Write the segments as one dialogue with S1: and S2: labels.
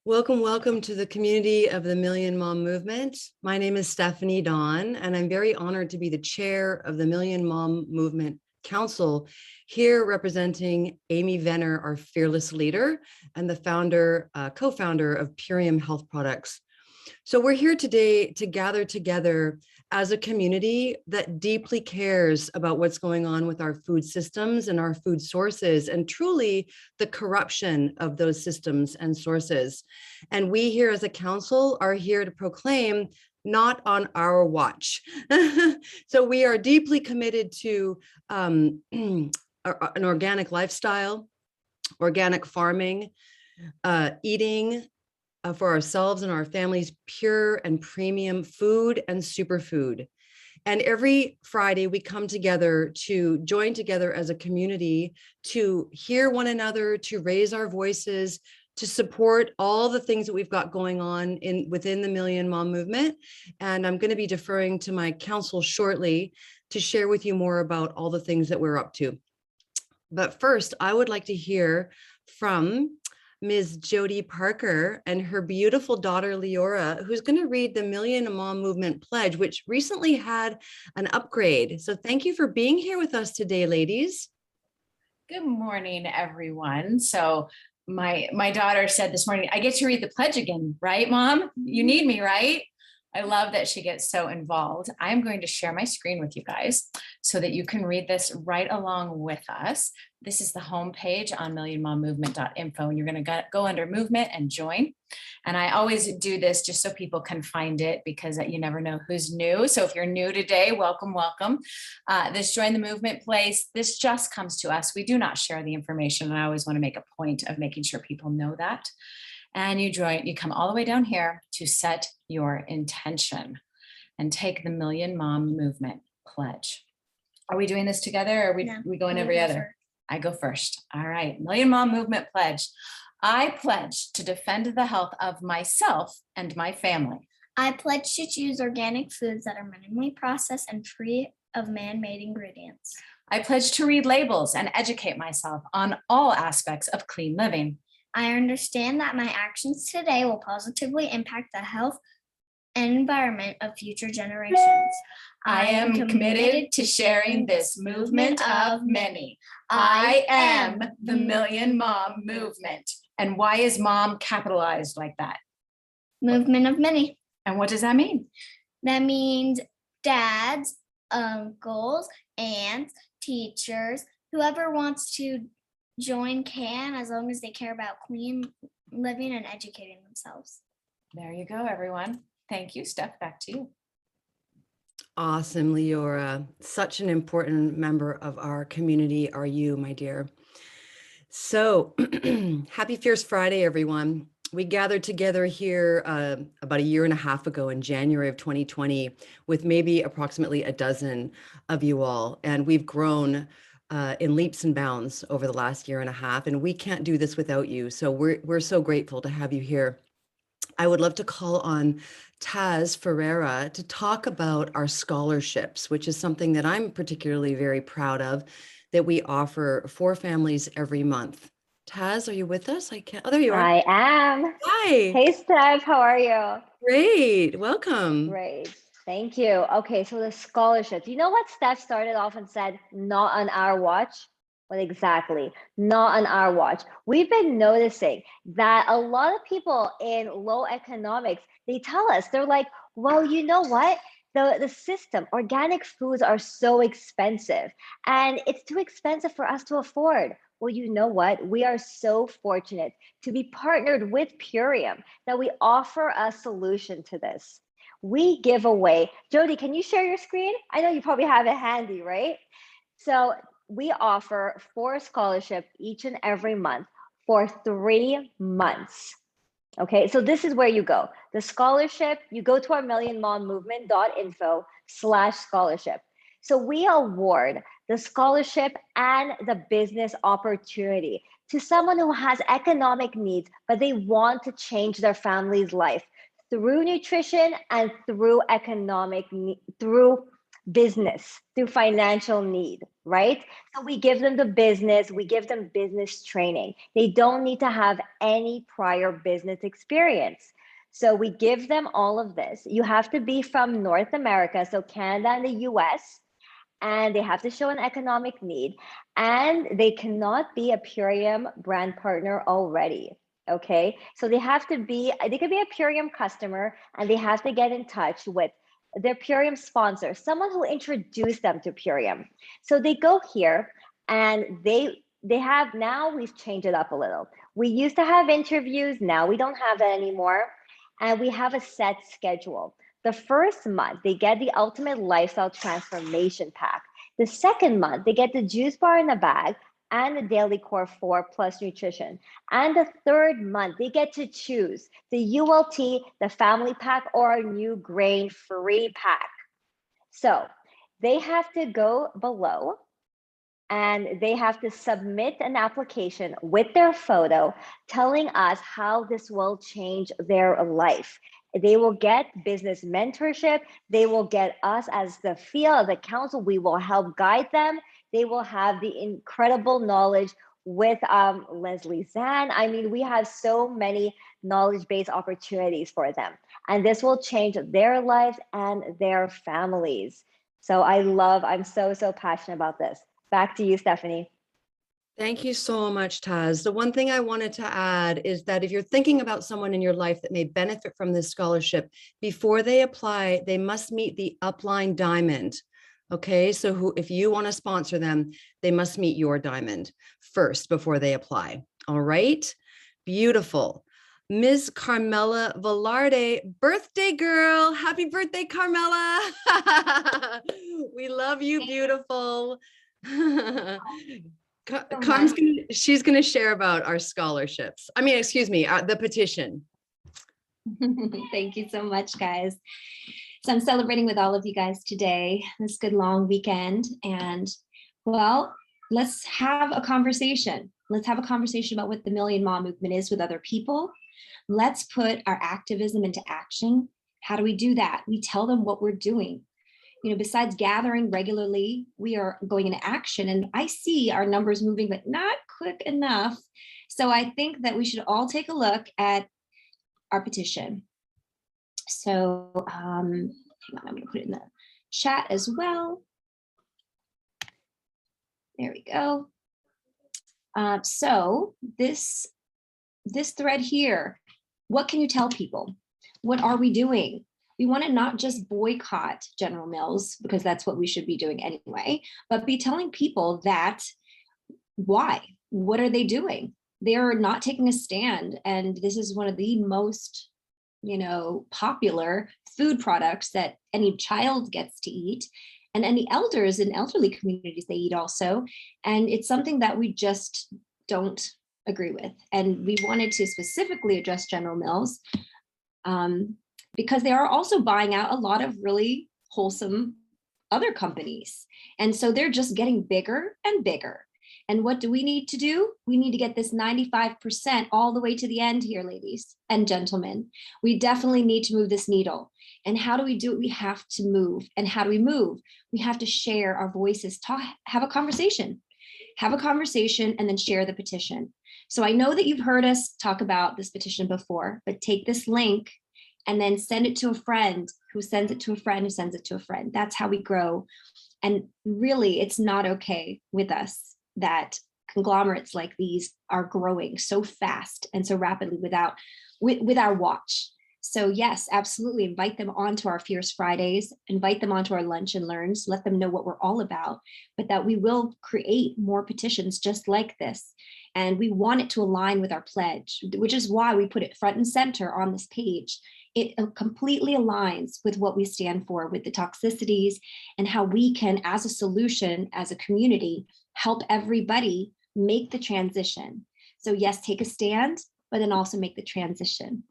S1: Welcome, welcome to the community of the Million Mom Movement. My name is Stephanie Dawn, and I'm very honored to be the chair of the Million Mom Movement Council, here representing Amy Venner, our fearless leader, and the co-founder of Purium Health Products. So we're here today to gather together as a community that deeply cares about what's going on with our food systems and our food sources, and truly the corruption of those systems and sources. And we here as a council are here to proclaim, not on our watch. So we are deeply committed to an organic lifestyle, organic farming, eating for ourselves and our families, pure and premium food and superfood. And every Friday we come together to join together as a community to hear one another, to raise our voices, to support all the things that we've got going on within the Million Mom Movement. And I'm going to be deferring to my council shortly to share with you more about all the things that we're up to. But first, I would like to hear from Ms. Jody Parker and her beautiful daughter, Leora, who's going to read the Million Mom Movement Pledge, which recently had an upgrade. So thank you for being here with us today, ladies.
S2: Good morning, everyone. So my daughter said this morning, I get to read the pledge again, right, Mom? You need me, right? I love that she gets so involved. I'm going to share my screen with you guys so that you can read this right along with us. This is the homepage on millionmommovement.info, and you're going to go under movement and join. And I always do this just so people can find it, because you never know who's new. So if you're new today, welcome, welcome. This join the movement place, this just comes to us. We do not share the information. And I always want to make a point of making sure people know that. And you come all the way down here to set your intention and take the Million Mom Movement Pledge. Are we doing this together, or are we going every other? I go first. All right. Million Mom Movement Pledge. I pledge to defend the health of myself and my family.
S3: I pledge to choose organic foods that are minimally processed and free of man-made ingredients.
S2: I pledge to read labels and educate myself on all aspects of clean living.
S3: I understand that my actions today will positively impact the health and environment of future generations.
S2: I am committed to sharing this movement of many. I am the Million Mom Movement. And why is mom capitalized like that?
S3: Movement of many.
S2: And what does that mean?
S3: That means dads, uncles, aunts, teachers, whoever wants to join can, as long as they care about clean living and educating themselves.
S2: There you go, everyone. Thank you. Steph, back to you.
S1: Awesome, Leora. Such an important member of our community are you, my dear. So happy Fierce Friday, everyone. We gathered together here about a year and a half ago in January of 2020 with maybe approximately a dozen of you all. And we've grown in leaps and bounds over the last year and a half, and we can't do this without you. So we're so grateful to have you here. I would love to call on Taz Ferreira to talk about our scholarships, which is something that I'm particularly very proud of, that we offer for families every month. Taz, are you with us? I can't. Oh, there you are.
S4: I am.
S1: Hi.
S4: Hey, Steph. How are you?
S1: Great. Welcome.
S4: Great. Thank you. Okay, so the scholarship. You know what Steph started off and said? Not on our watch. Well, exactly. Not on our watch. We've been noticing that a lot of people in low economics, they tell us, they're like, well, you know what? The system, organic foods are so expensive, and it's too expensive for us to afford. Well, you know what? We are so fortunate to be partnered with Purium that we offer a solution to this. We give away, Jody, can you share your screen? I know you probably have it handy, right? So we offer 4 scholarships each and every month for 3 months. Okay, so this is where you go. The scholarship, you go to our millionmommovement.info/scholarship. So we award the scholarship and the business opportunity to someone who has economic needs, but they want to change their family's life through nutrition and through business through financial need, right? So we give them the business, we give them business training. They don't need to have any prior business experience. So we give them all of this. You have to be from North America, so Canada and the US, and they have to show an economic need, and they cannot be a Purium brand partner already. Okay, so they could be a Purium customer, and they have to get in touch with their Purium sponsor, someone who introduced them to Purium. So they go here, and they have, now we've changed it up a little. We used to have interviews, now we don't have that anymore, and we have a set schedule. The first month, they get the Ultimate Lifestyle Transformation Pack. The second month, they get the juice bar in a bag and the Daily Core 4 plus nutrition. And the third month, they get to choose the ULT, the family pack, or our new grain-free pack. So they have to go below and they have to submit an application with their photo telling us how this will change their life. They will get business mentorship. They will get us as the field, the council. We will help guide them. They will have the incredible knowledge with Leslie Zan. I mean, we have so many knowledge-based opportunities for them. And this will change their lives and their families. So I'm so passionate about this. Back to you, Stephanie.
S1: Thank you so much, Taz. The one thing I wanted to add is that if you're thinking about someone in your life that may benefit from this scholarship, before they apply, they must meet the upline diamond. Okay, so if you want to sponsor them, they must meet your diamond first before they apply. All right, beautiful. Ms. Carmela Velarde, birthday girl. Happy birthday, Carmela. We love you, beautiful. She's going to share about our scholarships. I mean, excuse me, the petition.
S5: Thank you so much, guys. So I'm celebrating with all of you guys today, this good long weekend. And well, let's have a conversation. Let's have a conversation about what the Million Mom Movement is with other people. Let's put our activism into action. How do we do that? We tell them what we're doing. You know, besides gathering regularly, we are going into action, and I see our numbers moving, but not quick enough. So I think that we should all take a look at our petition. So hang on, I'm going to put it in the chat as well. There we go. So this thread here, what can you tell people? What are we doing? We want to not just boycott General Mills, because that's what we should be doing anyway, but be telling people that why? What are they doing? They're not taking a stand. And this is one of the most, popular food products that any child gets to eat, and any elders in elderly communities, they eat also. And it's something that we just don't agree with. And we wanted to specifically address General Mills because they are also buying out a lot of really wholesome other companies. And so they're just getting bigger and bigger. And what do we need to do? We need to get this 95% all the way to the end here, ladies and gentlemen. We definitely need to move this needle. And how do we do it? We have to move. And how do we move? We have to share our voices, have a conversation and then share the petition. So I know that you've heard us talk about this petition before, but take this link and then send it to a friend who sends it to a friend who sends it to a friend. That's how we grow. And really, it's not okay with us that conglomerates like these are growing so fast and so rapidly with our watch. So yes, absolutely invite them onto our Fierce Fridays, invite them onto our Lunch and Learns, let them know what we're all about, but that we will create more petitions just like this. And we want it to align with our pledge, which is why we put it front and center on this page. It completely aligns with what we stand for, with the toxicities and how we can, as a solution, as a community, help everybody make the transition. So yes, take a stand, but then also make the transition.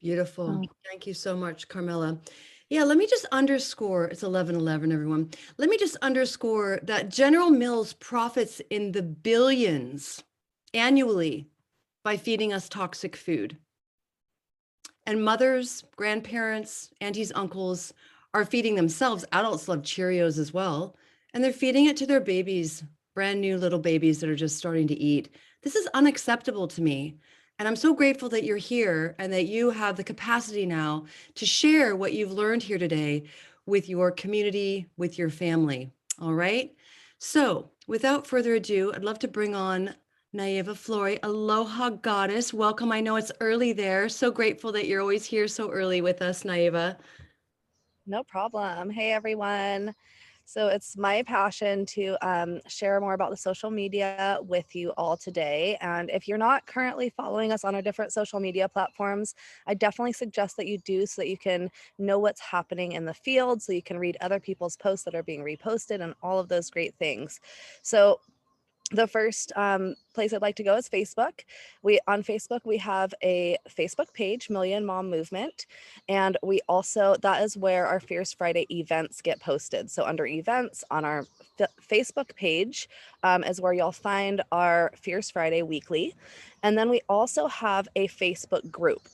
S1: Beautiful. Thank you so much, Carmela. Yeah, let me just underscore, it's 11:11, everyone. Let me just underscore that General Mills profits in the billions annually by feeding us toxic food. And mothers, grandparents, aunties, uncles are feeding themselves. Adults love Cheerios as well. And they're feeding it to their babies, brand new little babies that are just starting to eat. This is unacceptable to me. And I'm so grateful that you're here and that you have the capacity now to share what you've learned here today with your community, with your family. All right. So without further ado, I'd love to bring on Naeva Flory. Aloha, goddess. Welcome. I know it's early there. So grateful that you're always here so early with us, Naeva.
S6: No problem. Hey, everyone. So it's my passion to share more about the social media with you all today. And if you're not currently following us on our different social media platforms, I definitely suggest that you do so that you can know what's happening in the field, so you can read other people's posts that are being reposted and all of those great things. So the first place I'd like to go is Facebook. On Facebook, we have a Facebook page, Million Mom Movement. And we also, that is where our Fierce Friday events get posted. So under events on our Facebook page is where you'll find our Fierce Friday weekly. And then we also have a Facebook group.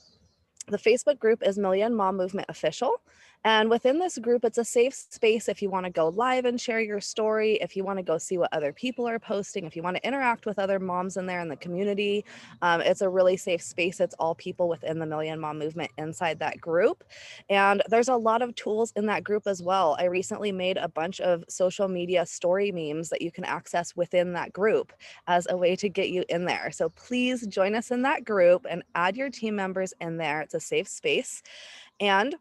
S6: The Facebook group is Million Mom Movement Official. And within this group, it's a safe space if you want to go live and share your story, if you want to go see what other people are posting, if you want to interact with other moms in there in the community. It's a really safe space. It's all people within the Million Mom Movement inside that group. And there's a lot of tools in that group as well. I recently made a bunch of social media story memes that you can access within that group as a way to get you in there. So please join us in that group and add your team members in there. It's a safe space. And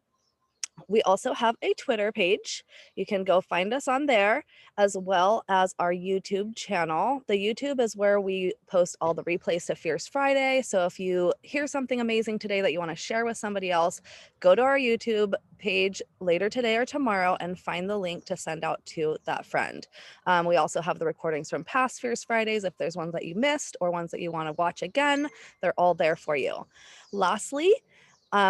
S6: we also have a Twitter page. You can go find us on there, as well as our YouTube channel. The YouTube is where we post all the replays to Fierce Friday. So if you hear something amazing today that you want to share with somebody else, go to our YouTube page later today or tomorrow and find the link to send out to that friend. We also have the recordings from past Fierce Fridays. If there's ones that you missed or ones that you want to watch again, they're all there for you. Lastly,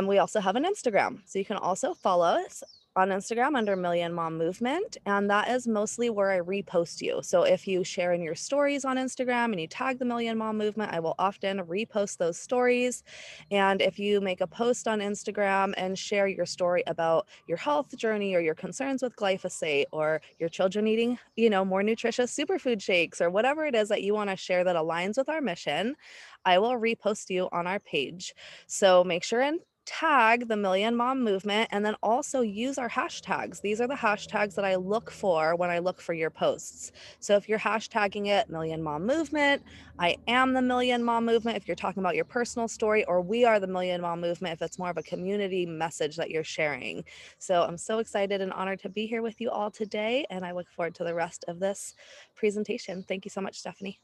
S6: we also have an Instagram. So you can also follow us on Instagram under Million Mom Movement. And that is mostly where I repost you. So if you share in your stories on Instagram and you tag the Million Mom Movement, I will often repost those stories. And if you make a post on Instagram and share your story about your health journey or your concerns with glyphosate or your children eating, more nutritious superfood shakes or whatever it is that you want to share that aligns with our mission, I will repost you on our page. So make sure and tag the Million Mom Movement, and then also use our hashtags. These are the hashtags that I look for when I look for your posts. So if you're hashtagging it Million Mom Movement, I am the Million Mom Movement if you're talking about your personal story, or we are the Million Mom Movement if it's more of a community message that you're sharing. So I'm so excited and honored to be here with you all today, and I look forward to the rest of this presentation. Thank you so much, Stephanie.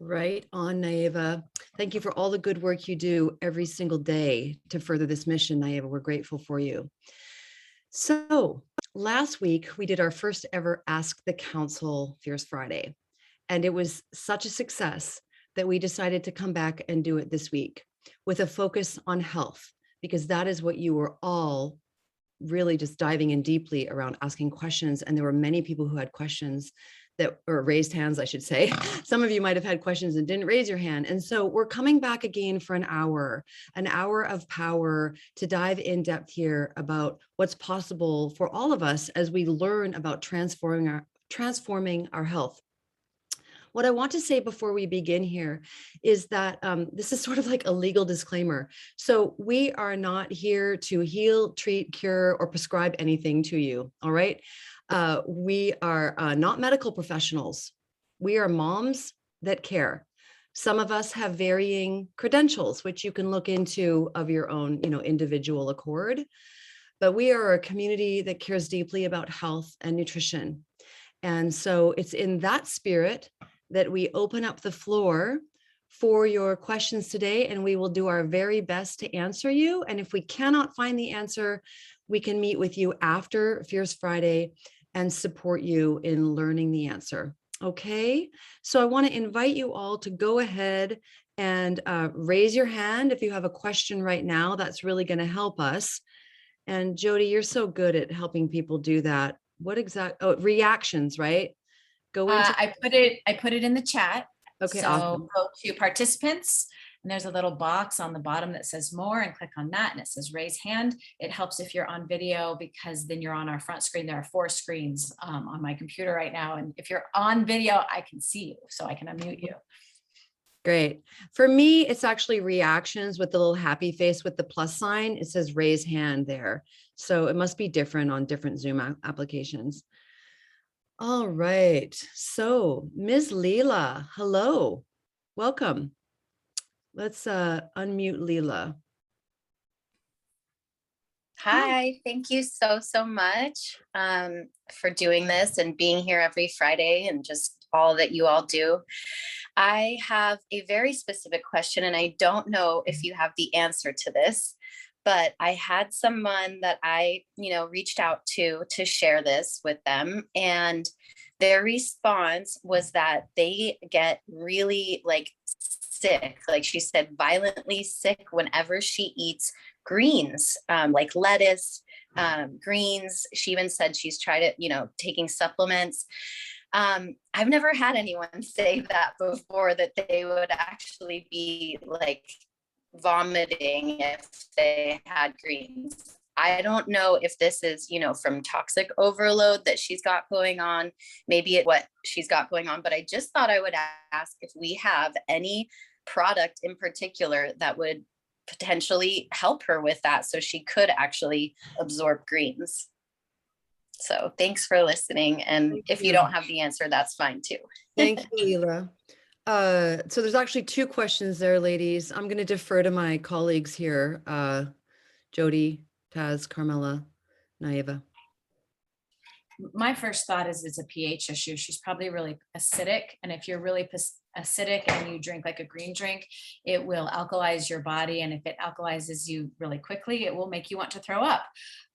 S1: Right on, Naeva. Thank you for all the good work you do every single day to further this mission, Naeva. We're grateful for you. So last week, we did our first ever Ask the Council Fierce Friday, and it was such a success that we decided to come back and do it this week with a focus on health, because that is what you were all really just diving in deeply around, asking questions. And there were many people who had questions or raised hands, I should say. Some of you might have had questions and didn't raise your hand. And so we're coming back again for an hour of power to dive in depth here about what's possible for all of us as we learn about transforming our health. What I want to say before we begin here is that this is sort of like a legal disclaimer. So we are not here to heal, treat, cure, or prescribe anything to you, all right? We are not medical professionals. We are moms that care. Some of us have varying credentials, which you can look into of your own, individual accord. But we are a community that cares deeply about health and nutrition. And so it's in that spirit that we open up the floor for your questions today, and we will do our very best to answer you. And if we cannot find the answer, we can meet with you after Fierce Friday and support you in learning the answer. Okay, so I want to invite you all to go ahead and raise your hand if you have a question right now. That's really going to help us. And Jody, you're so good at helping people do that. What reactions, right?
S2: I put it in the chat.
S1: Okay,
S2: so
S1: awesome.
S2: go to participants And there's a little box on the bottom that says more, and click on that and it says raise hand. It helps if you're on video because then you're on our front screen. There are 4 screens on my computer right now. And if you're on video, I can see you, so I can unmute you.
S1: Great. For me, it's actually reactions with the little happy face with the plus sign. It says raise hand there. So it must be different on different Zoom applications. All right. So Ms. Leela, hello. Welcome. Let's unmute Leela.
S7: Hi, thank you so much for doing this and being here every Friday and just all that you all do. I have a very specific question, and I don't know if you have the answer to this, but I had someone that I, reached out to share this with them, and their response was that they get really sick, like she said, violently sick whenever she eats greens, like lettuce, greens. She even said she's tried it, taking supplements. I've never had anyone say that before, that they would actually be vomiting if they had greens. I don't know if this is, from toxic overload that she's got going on, maybe what she's got going on, but I just thought I would ask if we have any product in particular that would potentially help her with that, so she could actually absorb greens. So thanks for listening. And if you don't have the answer, that's fine too.
S1: Thank you, Leela. So there's actually 2 questions there, ladies. I'm going to defer to my colleagues here, Jody, Taz, Carmela, Naeva.
S2: My first thought is it's a pH issue. She's probably really acidic. And if you're really acidic and you drink like a green drink, it will alkalize your body. And if it alkalizes you really quickly, it will make you want to throw up.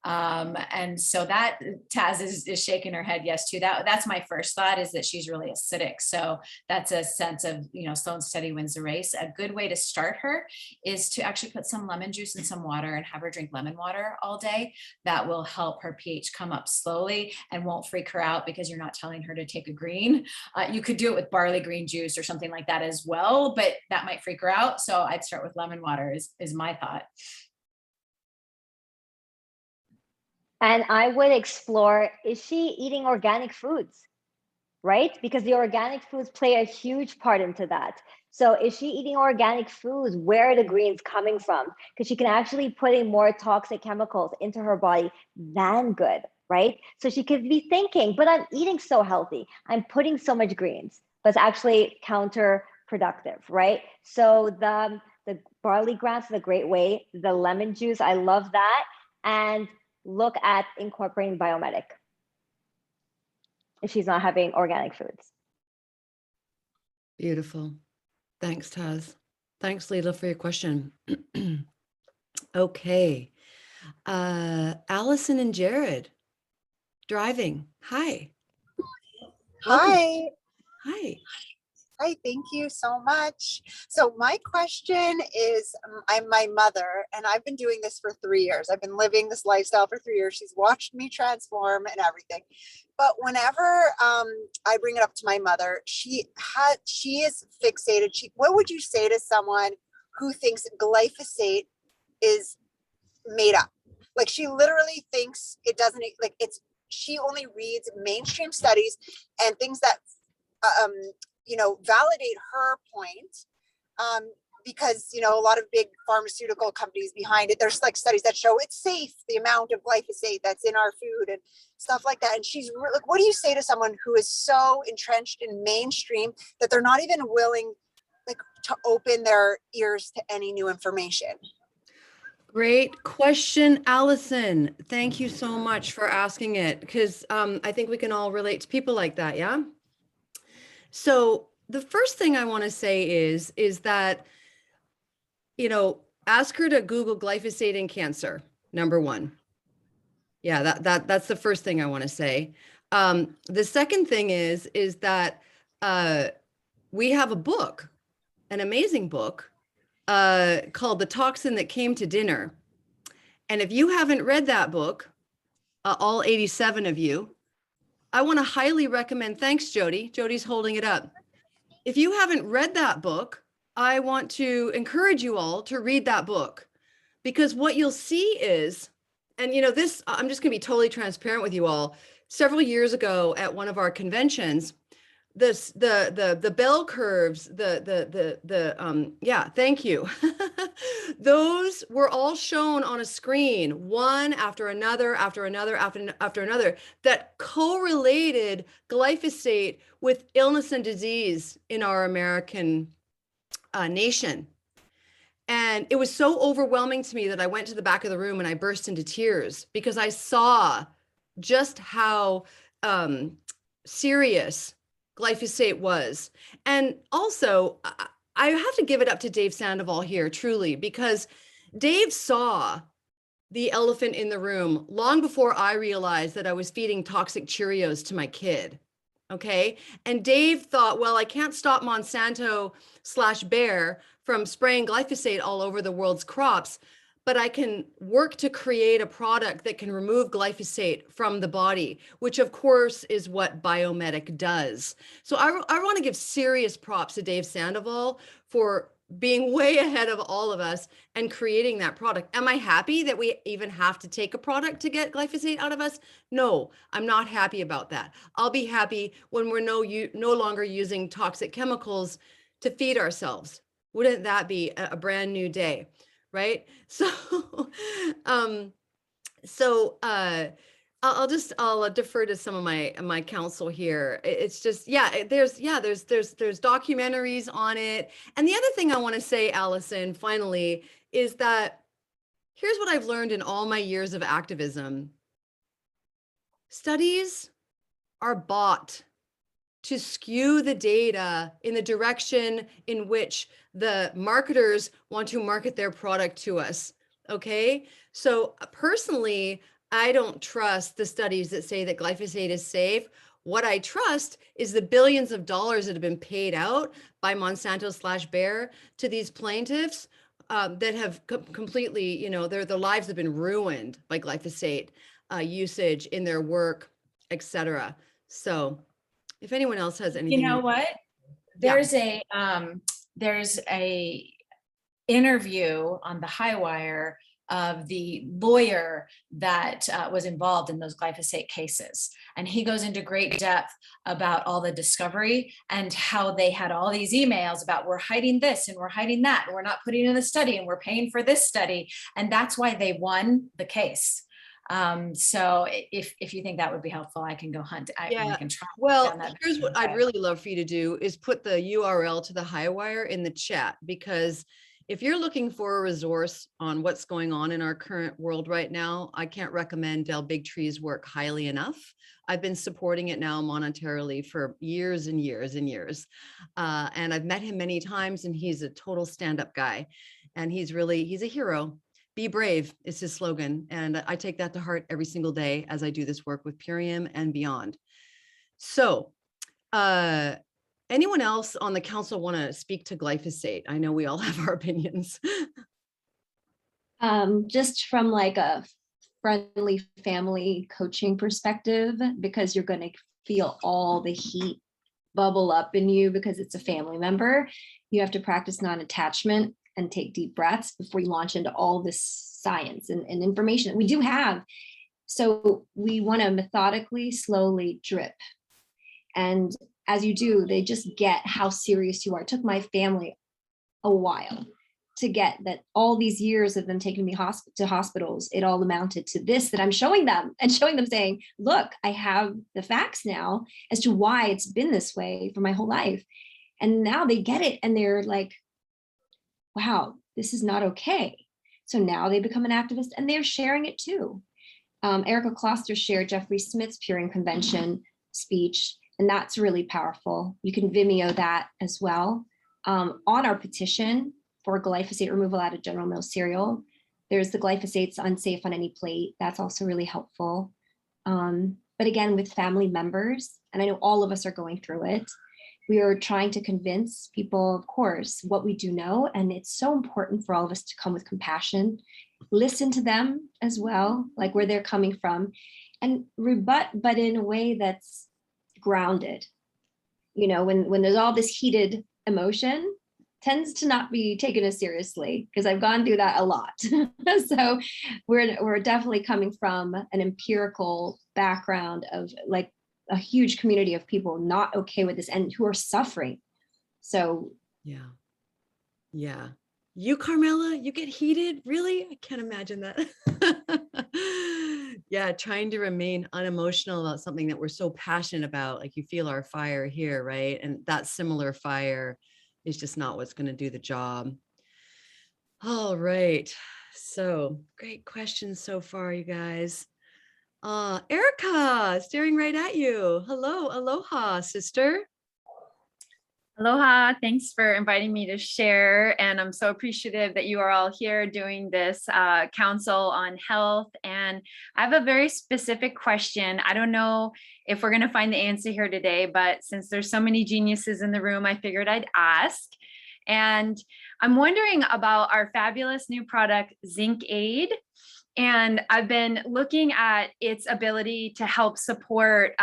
S2: And so that Taz is shaking her head yes to that. That's my first thought, is that she's really acidic. So that's a sense of, slow and steady wins the race. A good way to start her is to actually put some lemon juice in some water and have her drink lemon water all day. That will help her pH come up slowly and won't freak her out because you're not telling her to take a green. You could do it with barley green juice or something like that as well, but that might freak her out. So I'd start with lemon water is my thought.
S4: And I would explore, is she eating organic foods, right? Because the organic foods play a huge part into that. So is she eating organic foods? Where are the greens coming from? Because she can actually put in more toxic chemicals into her body than good, right? So she could be thinking, but I'm eating so healthy. I'm putting so much greens, but it's actually counterproductive, right? So the barley grass is a great way. The lemon juice, I love that. And look at incorporating biomedic if she's not having organic foods.
S1: Beautiful. Thanks, Taz. Thanks, Leela, for your question. Okay. Allison and Jared, driving. Hi. Welcome.
S8: Hi.
S1: Hi.
S8: Hi, thank you so much. So my question is, I'm my mother, and I've been doing this for 3 years. I've been living this lifestyle for 3 years. She's watched me transform and everything. But whenever I bring it up to my mother, she is fixated. What would you say to someone who thinks glyphosate is made up? Like, she literally thinks it doesn't, she only reads mainstream studies and things that validate her point, because, a lot of big pharmaceutical companies behind it, there's studies that show it's safe, the amount of glyphosate that's in our food and stuff like that. And she's like, what do you say to someone who is so entrenched in mainstream that they're not even willing to open their ears to any new information?
S1: Great question, Allison. Thank you so much for asking it, because I think we can all relate to people like that. Yeah. So the first thing I want to say is that, ask her to Google glyphosate and cancer, number 1. Yeah, that's the first thing I want to say. The second thing is that we have a book, an amazing book called The Toxin That Came to Dinner. And if you haven't read that book, all 87 of you, I want to highly recommend. Thanks, Jody. Jody's holding it up. If you haven't read that book, I want to encourage you all to read that book, because what you'll see is, and this, I'm just going to be totally transparent with you all. Several years ago at one of our conventions, the bell curves, yeah, thank you. Those were all shown on a screen, one after another, after another, after another, that correlated glyphosate with illness and disease in our American nation. And it was so overwhelming to me that I went to the back of the room and I burst into tears, because I saw just how serious glyphosate was. And also, I have to give it up to Dave Sandoval here, truly, because Dave saw the elephant in the room long before I realized that I was feeding toxic Cheerios to my kid. Okay. And Dave thought, well, I can't stop Monsanto/Bayer from spraying glyphosate all over the world's crops, but I can work to create a product that can remove glyphosate from the body, which of course is what Biomedic does. So I want to give serious props to Dave Sandoval for being way ahead of all of us and creating that product. Am I happy that we even have to take a product to get glyphosate out of us? No, I'm not happy about that. I'll be happy when we're no longer using toxic chemicals to feed ourselves. Wouldn't that be a brand new day, right? So, I'll defer to some of my counsel here. It's just, there's documentaries on it. And the other thing I want to say, Allison, finally, is that here's what I've learned in all my years of activism. Studies are bought to skew the data in the direction in which the marketers want to market their product to us. Okay. So personally, I don't trust the studies that say that glyphosate is safe. What I trust is the billions of dollars that have been paid out by Monsanto/Bayer to these plaintiffs that have completely, their lives have been ruined by glyphosate usage in their work, etc. So if anyone else has anything.
S2: You know what? There's a interview on the High Wire of the lawyer that was involved in those glyphosate cases. And he goes into great depth about all the discovery and how they had all these emails about we're hiding this and we're hiding that, and we're not putting in the study and we're paying for this study. And that's why they won the case. So if you think that would be helpful, I can go hunt. I can try.
S1: Well, here's what I'd really love for you to do is put the URL to the High Wire in the chat, because if you're looking for a resource on what's going on in our current world right now, I can't recommend Del Bigtree's work highly enough. I've been supporting it now monetarily for years and years and years. And I've met him many times, and he's a total stand-up guy. And he's a hero. Be brave is his slogan. And I take that to heart every single day as I do this work with Purium and beyond. So anyone else on the council want to speak to glyphosate? I know we all have our opinions.
S5: Just from like a friendly family coaching perspective, because you're going to feel all the heat bubble up in you because it's a family member. You have to practice non-attachment and take deep breaths before you launch into all this science and information that we do have. So we want to methodically, slowly drip. And as you do, they just get how serious you are. It took my family a while to get that all these years of them taking me to hospitals, it all amounted to this that I'm showing them saying, look, I have the facts now as to why it's been this way for my whole life. And now they get it and they're like, wow, this is not okay. So now they become an activist and they're sharing it too. Erica Kloster shared Jeffrey Smith's Purium Convention speech, and that's really powerful. You can Vimeo that as well. On our petition for glyphosate removal out of General Mills cereal, there's the glyphosate's unsafe on any plate. That's also really helpful. But again, with family members, and I know all of us are going through it, we are trying to convince people, of course, what we do know. And it's so important for all of us to come with compassion, listen to them as well, like where they're coming from, and rebut, but in a way that's grounded. You know, when there's all this heated emotion, tends to not be taken as seriously because I've gone through that a lot. So we're definitely coming from an empirical background of like a huge community of people not okay with this and who are suffering. So
S1: Yeah. Yeah. You, Carmela, you get heated? Really? I can't imagine that. Yeah, trying to remain unemotional about something that we're so passionate about. Like you feel our fire here, right? And that similar fire is just not what's going to do the job. All right. So great questions so far, you guys. Erica, staring right at you. Hello, aloha, sister.
S9: Aloha, thanks for inviting me to share. And I'm so appreciative that you are all here doing this council on health. And I have a very specific question. I don't know if we're going to find the answer here today, but since there's so many geniuses in the room, I figured I'd ask. And I'm wondering about our fabulous new product, Zinc Aid. And I've been looking at its ability to help support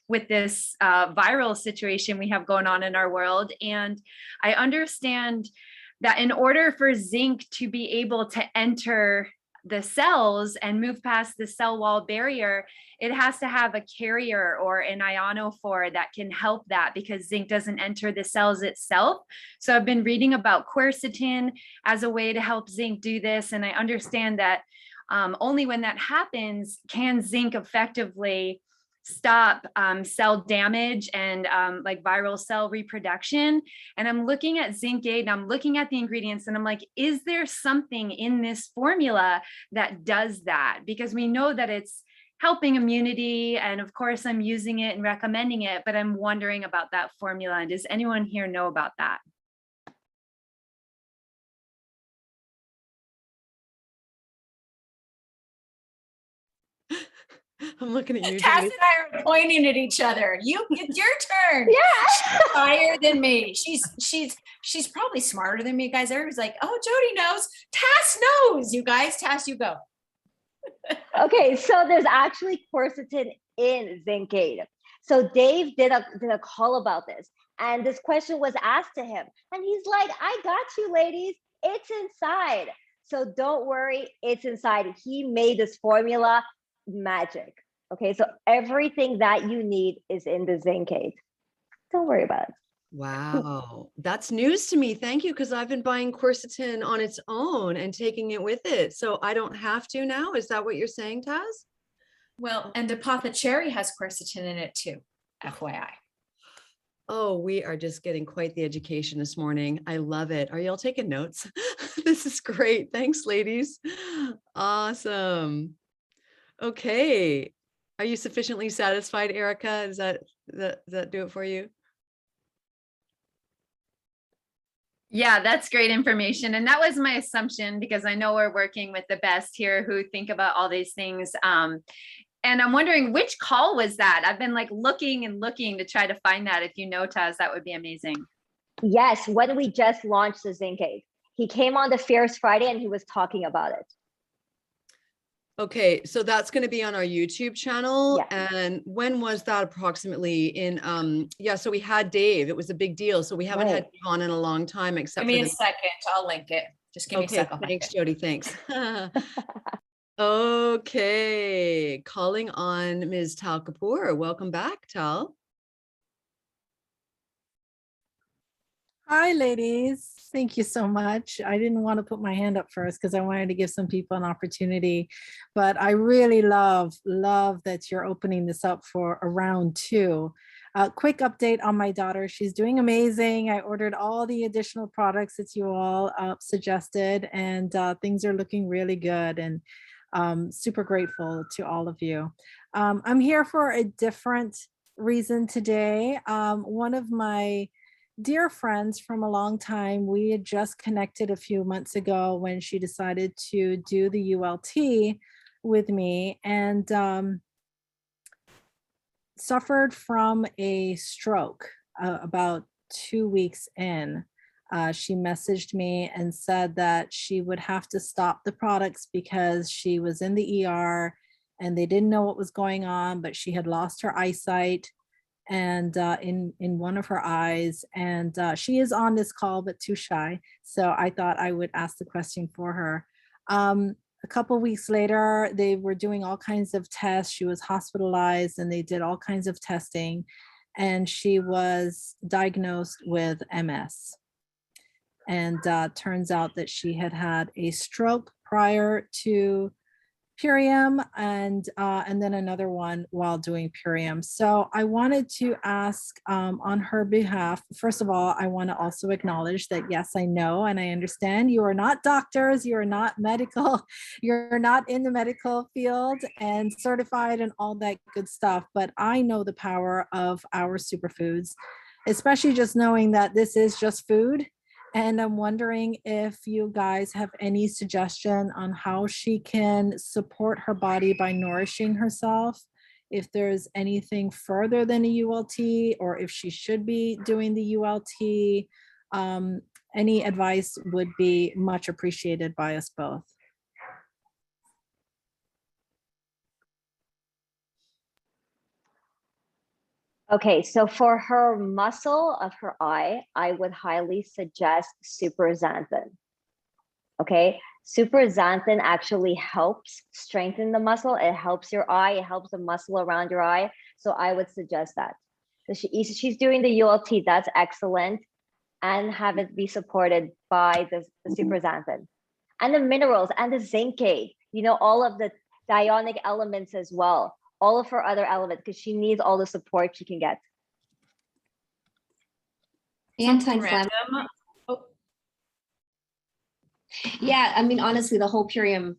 S9: with this viral situation we have going on in our world. And I understand that in order for zinc to be able to enter the cells and move past the cell wall barrier, it has to have a carrier or an ionophore that can help that because zinc doesn't enter the cells itself. So I've been reading about quercetin as a way to help zinc do this. And I understand that only when that happens can zinc effectively stop cell damage and like viral cell reproduction. And I'm looking at Zinc Aid and I'm looking at the ingredients and I'm like, is there something in this formula that does that? Because we know that it's helping immunity. And of course, I'm using it and recommending it, but I'm wondering about that formula. And does anyone here know about that?
S1: I'm looking at you.
S2: Tess
S1: Joyce.
S2: and I are pointing at each other. It's your turn.
S4: Yeah.
S2: She's higher than me. She's probably smarter than me, guys. Everybody's like, oh, Jody knows. Tess knows. You guys, Tess, you go.
S4: Okay, so there's actually quercetin in Zinc Aid. So Dave did a call about this, and this question was asked to him, and he's like, "I got you, ladies. It's inside. So don't worry, it's inside." He made this formula magic. Okay, so everything that you need is in the Zinc Aid. Don't worry about it.
S1: Wow, that's news to me. Thank you, because I've been buying quercetin on its own and taking it with it. So I don't have to now. Is that what you're saying, Taz?
S2: Well, and Apothecary has quercetin in it too, FYI.
S1: Oh, we are just getting quite the education this morning. I love it. Are y'all taking notes? This is great. Thanks, ladies. Awesome. Okay. Are you sufficiently satisfied, Erica? Does that do it for you?
S9: Yeah, that's great information. And that was my assumption because I know we're working with the best here who think about all these things. And I'm wondering which call was that? I've been like looking and looking to try to find that. If you know, Taz, that would be amazing.
S4: Yes, when we just launched the Zinc Aid. He came on the Fierce Friday and he was talking about it.
S1: Okay, so that's going to be on our YouTube channel.
S4: Yeah.
S1: And when was that approximately in yeah, so we had Dave. It was a big deal. So we haven't had Dave on in a long time except
S2: Give me
S1: for
S2: a second. I'll link it. Just give me a second.
S1: Thanks, Jody. Thanks. Okay, calling on Ms. Tal Kapoor. Welcome back, Tal.
S10: Hi, ladies. Thank you so much. I didn't want to put my hand up first because I wanted to give some people an opportunity, but I really love that you're opening this up for a round two. Quick update on my daughter. She's doing amazing. I ordered all the additional products that you all suggested, and things are looking really good, and super grateful to all of you. I'm here for a different reason today. One of my dear friends from a long time, we had just connected a few months ago when she decided to do the ULT with me, and suffered from a stroke about 2 weeks in. She messaged me and said that she would have to stop the products because she was in the ER and they didn't know what was going on, but she had lost her eyesight and in one of her eyes. And she is on this call, but too shy. So I thought I would ask the question for her. A couple weeks later, they were doing all kinds of tests. She was hospitalized and they did all kinds of testing. And she was diagnosed with MS. And turns out that she had had a stroke prior to Purium and then another one while doing Purium. So I wanted to ask on her behalf, first of all, I want to also acknowledge that, yes, I know and I understand you are not doctors, you are not medical, you're not in the medical field and certified and all that good stuff, but I know the power of our superfoods, especially just knowing that this is just food. And I'm wondering if you guys have any suggestion on how she can support her body by nourishing herself, if there's anything further than a ULT, or if she should be doing the ULT. Any advice would be much appreciated by us both.
S4: Okay, so for her muscle of her eye, I would highly suggest super-xanthan. Okay, super-xanthan actually helps strengthen the muscle. It helps your eye, it helps the muscle around your eye. So I would suggest that. So she's doing the ULT, that's excellent. And have it be supported by the super-xanthan. And the minerals and the zincate, you know, all of the ionic elements as well. All of her other elements, because she needs all the support she can get.
S5: Anti-inflammatory.
S2: Random. Oh,
S5: Yeah, I mean, honestly, the whole Purium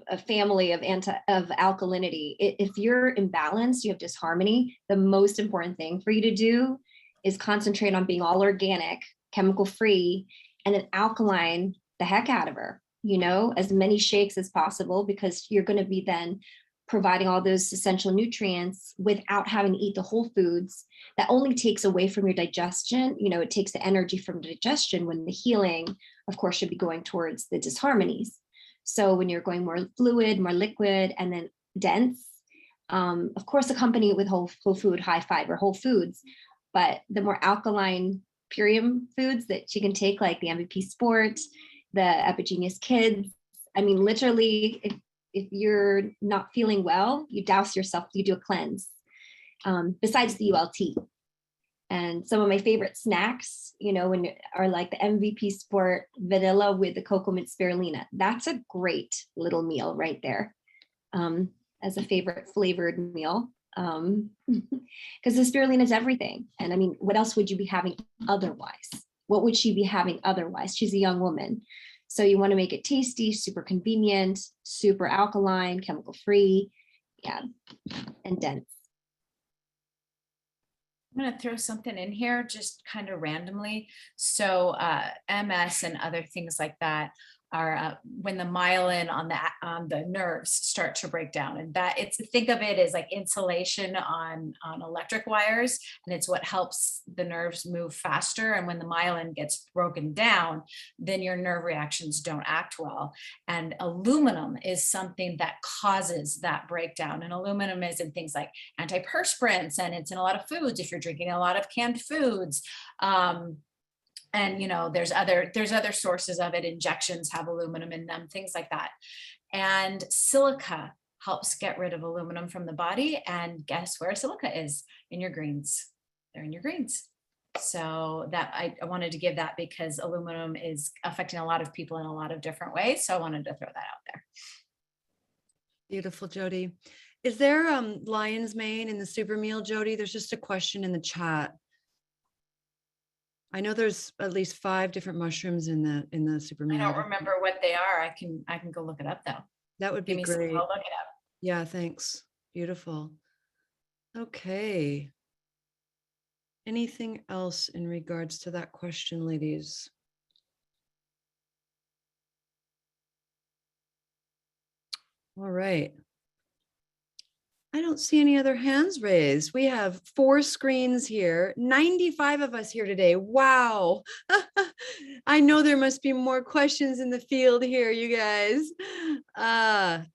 S5: a family of alkalinity. If you're imbalanced, you have disharmony, the most important thing for you to do is concentrate on being all organic, chemical free, and then alkaline the heck out of her, you know, as many shakes as possible, because you're going to be then providing all those essential nutrients without having to eat the whole foods. That only takes away from your digestion. You know, it takes the energy from digestion, when the healing, of course, should be going towards the disharmonies. So when you're going more fluid, more liquid, and then dense, of course, accompany it with whole food, high fiber, whole foods. But the more alkaline Purium foods that she can take, like the MVP Sport, the Epigenius Kids, I mean, literally, if you're not feeling well, you douse yourself, you do a cleanse, besides the ULT. And some of my favorite snacks, you know, are like the MVP Sport vanilla with the cocoa mint spirulina. That's a great little meal right there, as a favorite flavored meal. Because the spirulina is everything. And I mean, what else would you be having otherwise? What would she be having otherwise? She's a young woman. So you want to make it tasty, super convenient, super alkaline, chemical free, yeah, and dense.
S2: I'm going to throw something in here just kind of randomly. So MS and other things like that are when the myelin on the nerves start to break down, and that think of it as like insulation on electric wires, and it's what helps the nerves move faster. And when the myelin gets broken down, then your nerve reactions don't act well. And aluminum is something that causes that breakdown. And aluminum is in things like antiperspirants, and it's in a lot of foods if you're drinking a lot of canned foods. And, you know, there's other sources of it. Injections have aluminum in them, things like that. And silica helps get rid of aluminum from the body. And guess where silica is? In your greens. They're in your greens. So that I wanted to give that because aluminum is affecting a lot of people in a lot of different ways. So I wanted to throw that out there.
S1: Beautiful, Jody. Is there lion's mane in the super meal, Jody? There's just a question in the chat. I know there's at least 5 different mushrooms in the super meal.
S2: I don't remember what they are. I can go look it up though.
S1: That would be
S2: Give me
S1: great.
S2: I'll look it up.
S1: Yeah, thanks. Beautiful. Okay. Anything else in regards to that question, ladies? All right. I don't see any other hands raised. We have 4 screens here, 95 of us here today. Wow. I know there must be more questions in the field here, you guys.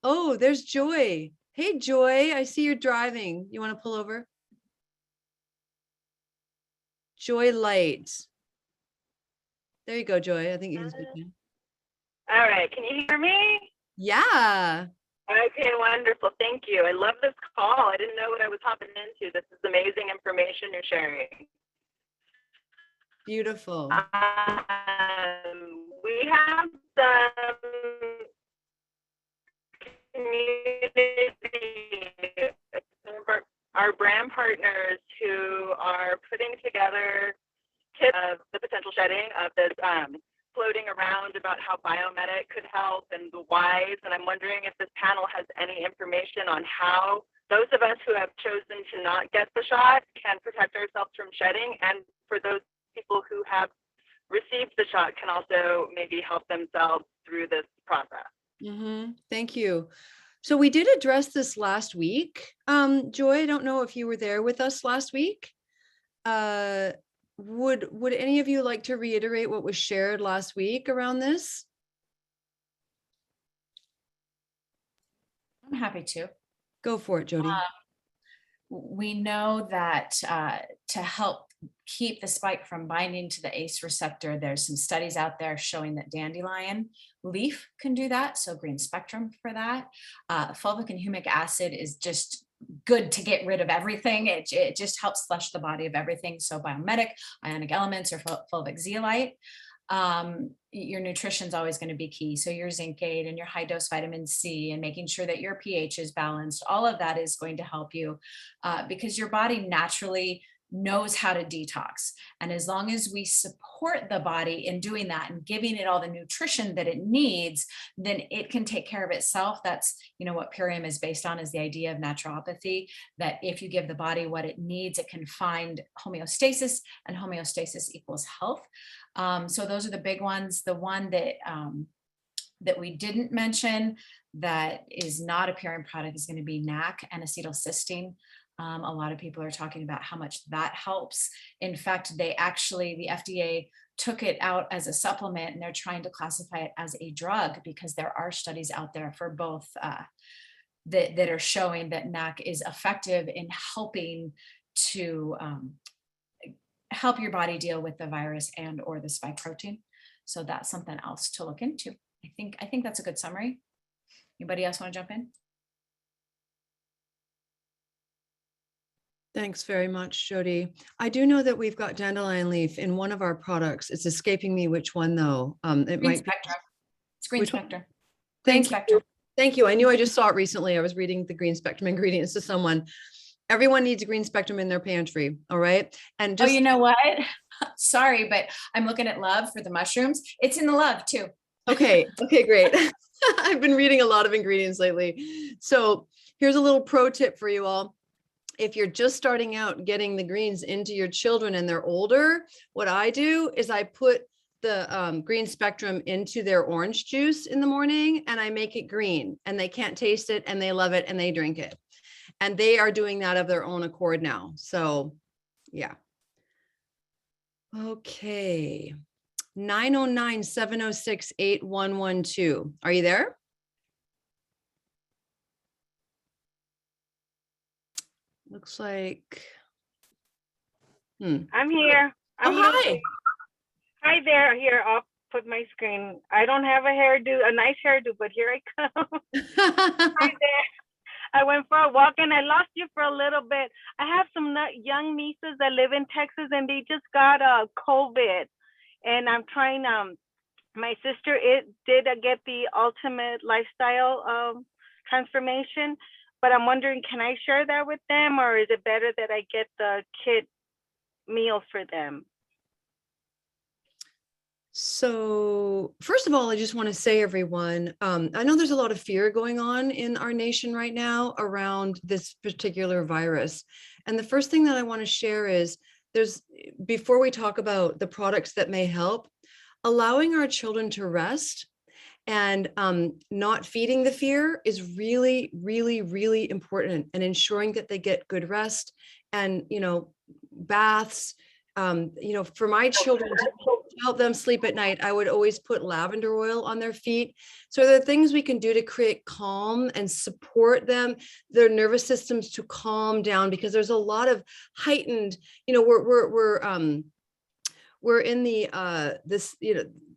S1: Oh, there's Joy. Hey, Joy, I see you're driving. You want to pull over? Joy Light. There you go, Joy. I think you can speak now.
S11: All right, can you hear me?
S1: Yeah.
S11: Okay, wonderful. Thank you. I love this call. I didn't know what I was hopping into. This is amazing information you're sharing.
S1: Beautiful.
S11: We have some community, some of our brand partners who are putting together tips of the potential shedding of this floating around about how biomedic could help and the whys. And I'm wondering if this panel has any information on how those of us who have chosen to not get the shot can protect ourselves from shedding. And for those people who have received the shot can also maybe help themselves through this process.
S1: Thank you. So we did address this last week. Joy, I don't know if you were there with us last week. Would any of you like to reiterate what was shared last week around this?
S2: I'm happy to.
S1: Go for it, Jody.
S2: We know that to help keep the spike from binding to the ACE receptor, there's some studies out there showing that dandelion leaf can do that. So green spectrum for that. Fulvic and humic acid is just good to get rid of everything. It just helps flush the body of everything. So biomedic, ionic elements, or fulvic zeolite. Your nutrition is always going to be key. So your zinc aid and your high dose vitamin C and making sure that your pH is balanced. All of that is going to help you because your body naturally knows how to detox. And as long as we support the body in doing that and giving it all the nutrition that it needs, then it can take care of itself. That's, what Purium is based on, is the idea of naturopathy, that if you give the body what it needs, it can find homeostasis, and homeostasis equals health. So those are the big ones. The one that we didn't mention that is not a Purium product is going to be NAC and acetylcysteine. A lot of people are talking about how much that helps. In fact, the FDA took it out as a supplement, and they're trying to classify it as a drug because there are studies out there for both that are showing that NAC is effective in helping to help your body deal with the virus and or the spike protein. So that's something else to look into. I think that's a good summary. Anybody else want to jump in?
S1: Thanks very much, Jody. I do know that we've got dandelion leaf in one of our products. It's escaping me which one though. It
S2: Green
S1: might
S2: spectrum. It's green
S1: Which one?
S2: spectrum. Green
S1: Thank
S2: spectrum.
S1: you. Thank you. I knew I just saw it recently. I was reading the green spectrum ingredients to someone. Everyone needs a green spectrum in their pantry. All right. And just
S2: you know what? Sorry, but I'm looking at love for the mushrooms. It's in the love too.
S1: Okay, great. I've been reading a lot of ingredients lately. So here's a little pro tip for you all. If you're just starting out getting the greens into your children and they're older, what I do is I put the green spectrum into their orange juice in the morning and I make it green, and they can't taste it and they love it and they drink it. And they are doing that of their own accord now. So yeah. Okay. 909-706-8112. Are you there? Looks like.
S11: I'm here.
S1: Hi.
S11: Hi there. Here, I'll put my screen. I don't have a nice hairdo, but here I come. Hi there. I went for a walk and I lost you for a little bit. I have some young nieces that live in Texas and they just got COVID. And I'm trying, my sister did get the ultimate lifestyle transformation, but I'm wondering, can I share that with them, or is it better that I get the kit meals for them?
S1: So first of all, I just want to say, everyone, I know there's a lot of fear going on in our nation right now around this particular virus. And the first thing that I want to share is before we talk about the products that may help, allowing our children to rest and not feeding the fear is really, really, really important, and ensuring that they get good rest and, baths. For my children to help them sleep at night, I would always put lavender oil on their feet. So there are things we can do to create calm and support them, their nervous systems to calm down, because there's a lot of heightened, we're we're in the this,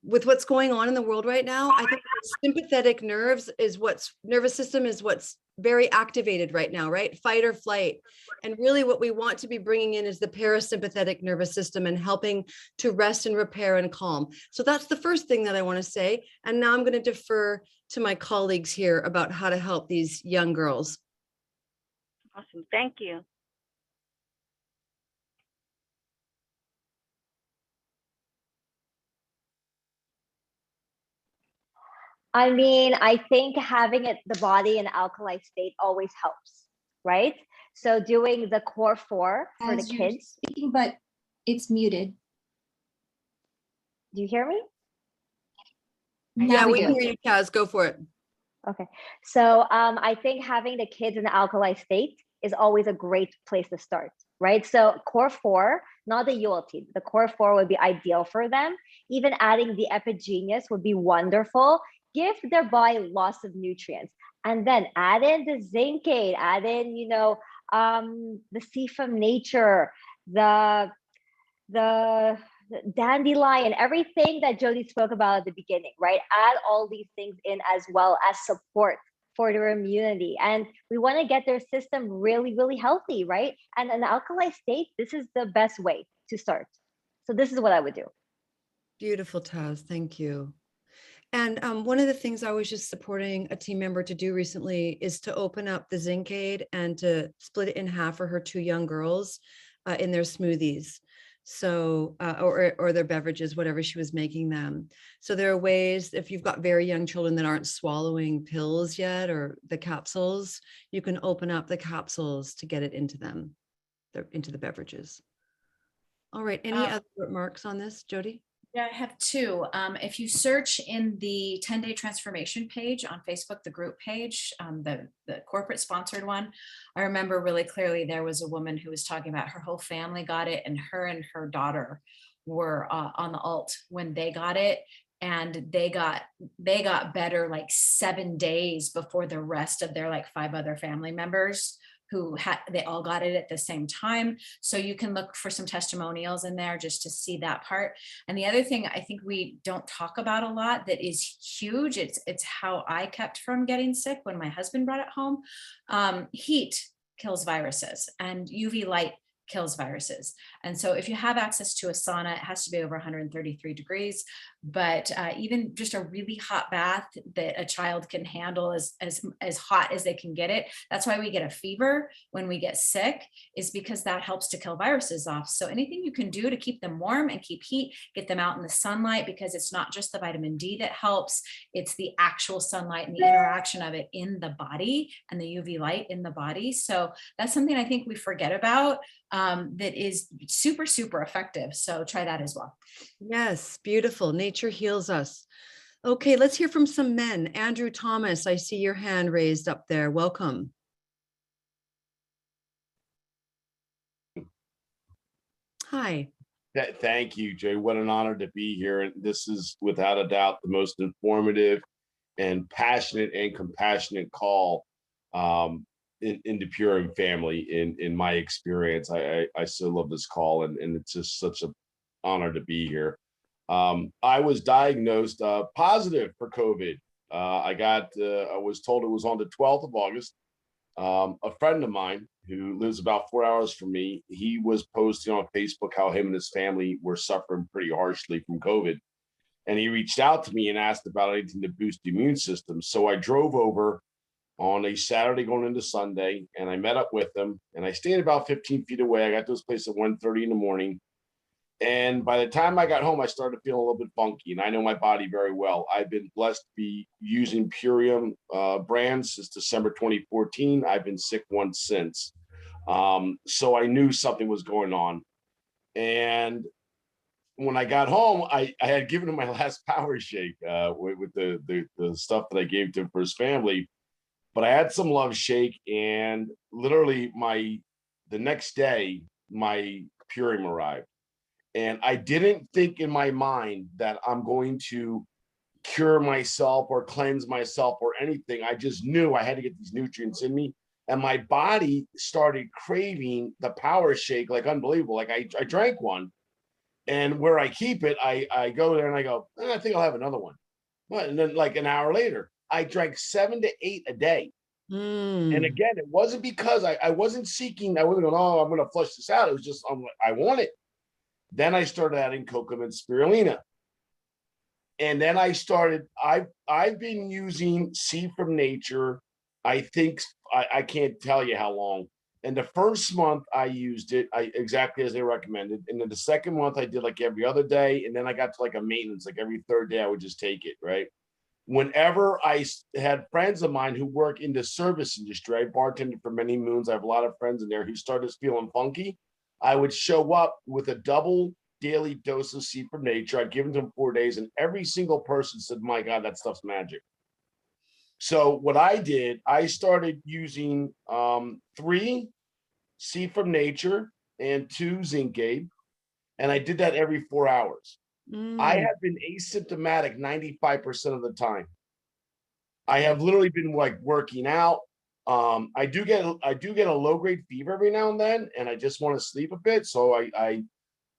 S1: with what's going on in the world right now, I think the sympathetic nervous system is what's very activated right now, right? Fight or flight. And really what we want to be bringing in is the parasympathetic nervous system and helping to rest and repair and calm. So that's the first thing that I want to say. And now I'm going to defer to my colleagues here about how to help these young girls.
S11: Awesome. Thank you.
S4: I mean, I think having the body in alkali state always helps, right? So doing the core 4 for
S5: As
S4: the
S5: you're
S4: kids.
S5: speaking, but it's muted.
S4: Do you hear me?
S1: Yeah,
S5: Now
S1: we
S5: do.
S1: hear you, Kaz. Go for it.
S4: Okay. So I think having the kids in the alkali state is always a great place to start, right? So core 4, not the ULT, the core 4 would be ideal for them. Even adding the epigenous would be wonderful. Give their body lots of nutrients, and then add in the zincade, add in, the sea from nature, the dandelion, everything that Jody spoke about at the beginning, right? Add all these things in as well as support for their immunity. And we want to get their system really, really healthy, right? And an alkali state, this is the best way to start. So this is what I would do.
S1: Beautiful, Taz. Thank you. And one of the things I was just supporting a team member to do recently is to open up the zincade and to split it in half for her 2 young girls in their smoothies. So, or their beverages, whatever she was making them. So there are ways, if you've got very young children that aren't swallowing pills yet or the capsules, you can open up the capsules to get it into them, into the beverages. All right. Any other remarks on this, Jody?
S2: Yeah, I have 2. If you search in the 10-day transformation page on Facebook, the group page, the corporate sponsored one, I remember really clearly there was a woman who was talking about her whole family got it, and her daughter were on the alt when they got it, and they got better like 7 days before the rest of their like 5 other family members they all got it at the same time. So you can look for some testimonials in there just to see that part. And the other thing I think we don't talk about a lot that is huge, it's how I kept from getting sick when my husband brought it home. Heat kills viruses, and UV light kills viruses. And so if you have access to a sauna, it has to be over 133 degrees, but even just a really hot bath that a child can handle as hot as they can get it. That's why we get a fever when we get sick, is because that helps to kill viruses off. So anything you can do to keep them warm and keep heat, get them out in the sunlight, because it's not just the vitamin D that helps, it's the actual sunlight and the interaction of it in the body and the UV light in the body. So that's something I think we forget about, that is super, super effective. So try that as well.
S1: Yes, beautiful. Nature heals us. Okay, let's hear from some men. Andrew Thomas, I see your hand raised up there. Welcome. Hi.
S12: Thank you, Jay. What an honor to be here. And this is without a doubt the most informative and passionate and compassionate call into Pure and family in my experience. I so love this call, and it's just such an honor to be here. I was diagnosed positive for COVID. I was told it was on the 12th of August. A friend of mine who lives about 4 hours from me, he was posting on Facebook how him and his family were suffering pretty harshly from COVID. And he reached out to me and asked about anything to boost the immune system. So I drove over on a Saturday going into Sunday, and I met up with them, and I stayed about 15 feet away. I got to this place at 1:30 in the morning. And by the time I got home, I started feeling a little bit funky, and I know my body very well. I've been blessed to be using Purium brands since December 2014. I've been sick once since. So I knew something was going on. And when I got home, I had given him my last power shake with the stuff that I gave to him for his family. But I had some love shake, and literally the next day, my Purium arrived. And I didn't think in my mind that I'm going to cure myself or cleanse myself or anything. I just knew I had to get these nutrients in me. And my body started craving the power shake like unbelievable. Like I drank one, And where I keep it, I go there and I go, I think I'll have another one. And then like an hour later, I drank 7 to 8 a day. And again, it wasn't because I wasn't seeking, I wasn't going, oh, I'm going to flush this out. It was just, I want it. Then I started adding curcumin spirulina. And then I've been using Seed from Nature. I think I can't tell you how long. And the first month I used it exactly as they recommended. And then the second month I did like every other day. And then I got to like a maintenance, like every third day I would just take it, right? Whenever I had friends of mine who work in the service industry, I bartended for many moons. I have a lot of friends in there who started feeling funky. I would show up with a double daily dose of Seed from Nature. I'd give them to them 4 days, and every single person said, my God, that stuff's magic. So what I did, I started using 3 Seed from Nature and 2 Zincade, and I did that every 4 hours. I have been asymptomatic 95% of the time. I have literally been like working out. I do get a low-grade fever every now and then, and I just want to sleep a bit. So I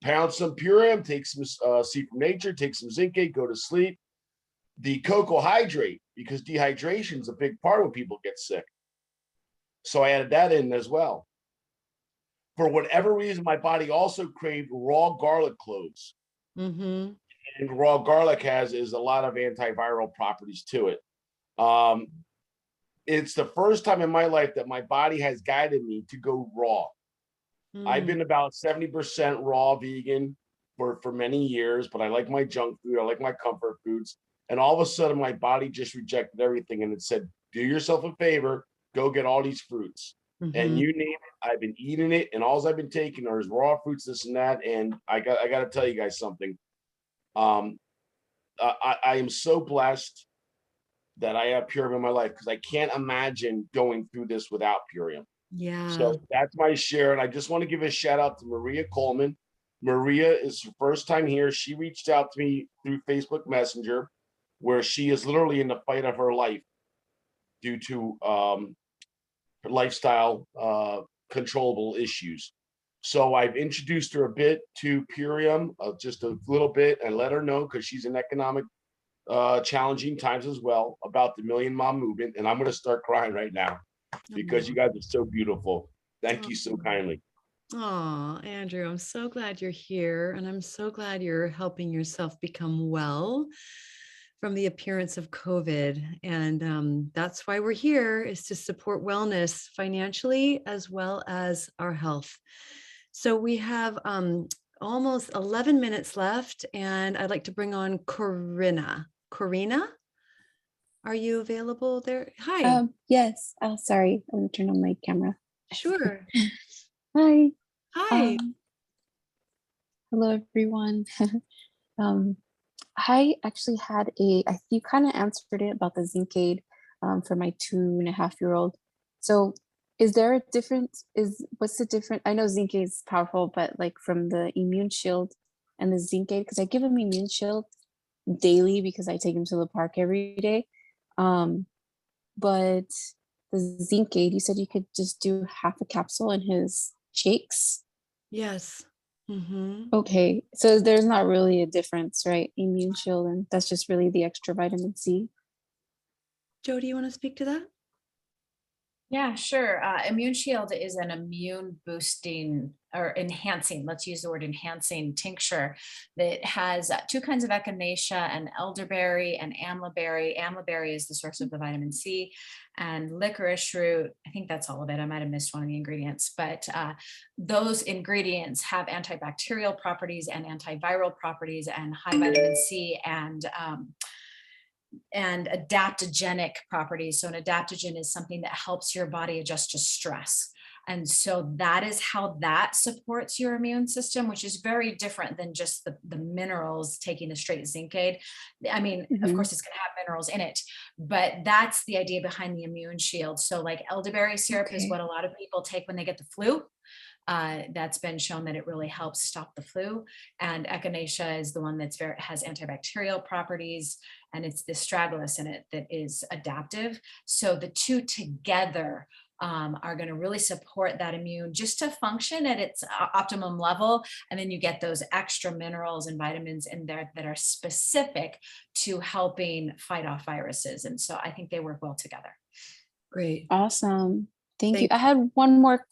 S12: pound some Purium, take some Seed from Nature, take some Zincade, go to sleep. The cocoa hydrate, because dehydration is a big part when people get sick. So I added that in as well. For whatever reason, my body also craved raw garlic cloves. And raw garlic is a lot of antiviral properties to it. It's the first time in my life that my body has guided me to go raw. I've been about 70% raw vegan for many years, but I like my junk food. I like my comfort foods. And all of a sudden, my body just rejected everything. And it said, do yourself a favor, go get all these fruits. And you name it, I've been eating it. And all I've been taking are raw fruits, this and that. And I got to tell you guys something. I am so blessed that I have Purium in my life, because I can't imagine going through this without Purium.
S1: Yeah.
S12: So that's my share. And I just want to give a shout out to Maria Coleman. Maria is her first time here. She reached out to me through Facebook Messenger, where she is literally in the fight of her life due to her lifestyle controllable issues. So I've introduced her a bit to Purium, just a little bit, and let her know, because she's in economic challenging times as well, about the Million Mom movement. And I'm going to start crying right now, because you guys are so beautiful. Thank you so kindly.
S1: Oh, Andrew, I'm so glad you're here. And I'm so glad you're helping yourself become well from the appearance of COVID. And that's why we're here, is to support wellness financially as well as our health. So we have almost 11 minutes left, and I'd like to bring on Corinna. Corinna, are you available there? Hi.
S13: Yes. Oh, sorry. Let me turn on my camera.
S1: Sure.
S13: Hi.
S1: Hi.
S13: Hello, everyone. I actually had you kind of answered it about the Zincade for my 2.5-year-old. So is there a difference? What's the difference? I know Zincade is powerful, but like from the Immune Shield and the Zincade, because I give him Immune Shield daily because I take him to the park every day. But the Zincade, you said you could just do half a capsule in his shakes.
S1: Yes.
S13: Okay, so there's not really a difference, right? Immune Shield, and that's just really the extra vitamin C.
S1: Joe, do you want to speak to that?
S2: Yeah, sure. Immune Shield is an immune boosting or enhancing, let's use the word enhancing tincture that has 2 kinds of echinacea, and elderberry and amlaberry. Amlaberry is the source of the vitamin C, and licorice root. I think that's all of it. I might have missed one of the ingredients, but those ingredients have antibacterial properties and antiviral properties and high vitamin C and adaptogenic properties. So an adaptogen is something that helps your body adjust to stress. And so that is how that supports your immune system, which is very different than just the minerals, taking the straight Zincade. I mean, of course it's going to have minerals in it, but that's the idea behind the Immune Shield. So like elderberry syrup is what a lot of people take when they get the flu. That's been shown that it really helps stop the flu. And echinacea is the one that's has antibacterial properties, and it's the astragalus in it that is adaptive. So the two together are going to really support that immune just to function at its optimum level. And then you get those extra minerals and vitamins in there that are specific to helping fight off viruses. And so I think they work well together.
S1: Great.
S13: Awesome. Thank you.
S1: Thank
S13: I had one more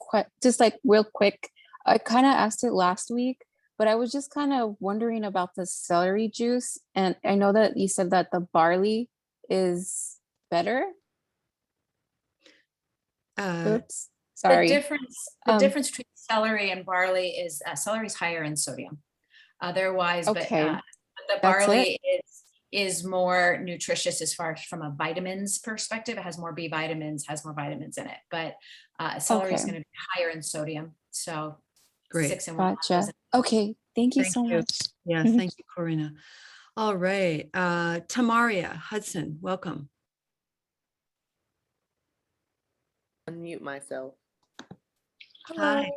S13: just like real quick. I kind of asked it last week, but I was just kind of wondering about the celery juice. And I know that you said that the barley is better. Oops,
S2: The
S13: sorry.
S2: difference between celery and barley is celery is higher in sodium. Otherwise,
S13: Okay,
S2: but the
S13: that's
S2: barley is more nutritious as far as from a vitamins perspective. It has more B vitamins, has more vitamins in it, but celery is
S13: Okay.
S2: going to be higher in sodium. So
S1: Great.
S2: 6 and 1
S13: Gotcha. Okay, thank you
S1: Thank
S13: so
S1: you.
S13: much.
S1: Yes, thank you, Corina. All right. Tamaria Hudson, welcome.
S14: Unmute myself.
S1: Hi.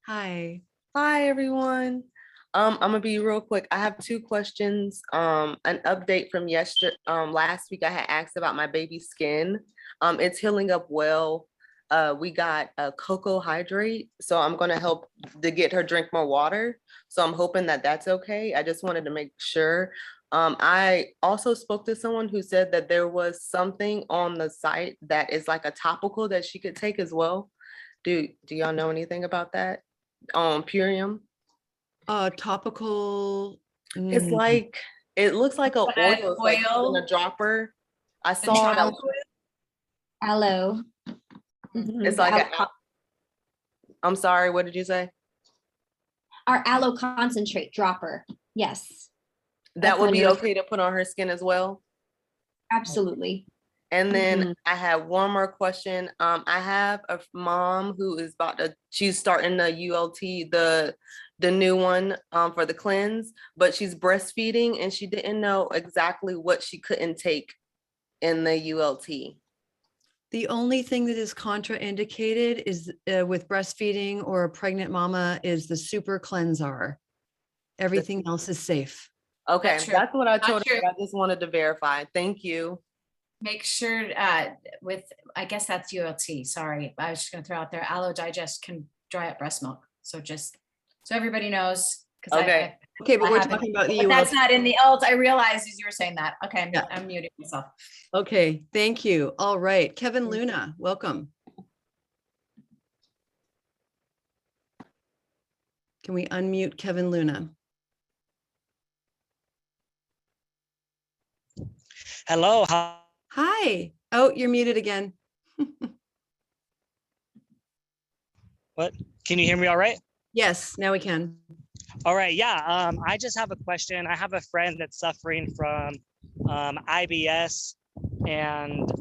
S1: Hi.
S14: Hi, everyone. I'm gonna be real quick. I have 2 questions. An update from last week. I had asked about my baby's skin. It's healing up well. We got a cocoa hydrate, so I'm gonna help to get her drink more water. So I'm hoping that that's okay. I just wanted to make sure. I also spoke to someone who said that there was something on the site that is like a topical that she could take as well. Do y'all know anything about that? Purium.
S1: Topical.
S14: It's like, it looks like an oil. It's like in a dropper. I saw it.
S5: Aloe.
S14: It's like I'm sorry, what did you say?
S5: Our aloe concentrate dropper. Yes.
S14: That would be okay to put on her skin as well?
S5: Absolutely.
S14: And then I have one more question. I have a mom who is she's starting the ULT, the new one for the cleanse, but she's breastfeeding and she didn't know exactly what she couldn't take in the ULT.
S1: The only thing that is contraindicated is with breastfeeding or a pregnant mama is the super cleanser. Everything else is safe.
S14: Okay, that's what I told her. I just wanted to verify. Thank you.
S2: Make sure I guess that's ULT. Sorry, I was just going to throw out there. Aloe Digest can dry up breast milk. So just so everybody knows.
S14: Okay.
S1: Okay, but we're talking about the ULT.
S2: That's not in the ULT. I realized as you were saying that. Okay, I'm muting myself.
S1: Okay, thank you. All right, Kevin Luna, welcome. Can we unmute Kevin Luna?
S15: Hello.
S1: Hi. Oh, you're muted again.
S15: What? Can you hear me all right?
S1: Yes, now we can.
S15: All right. Yeah. I just have a question. I have a friend that's suffering from IBS and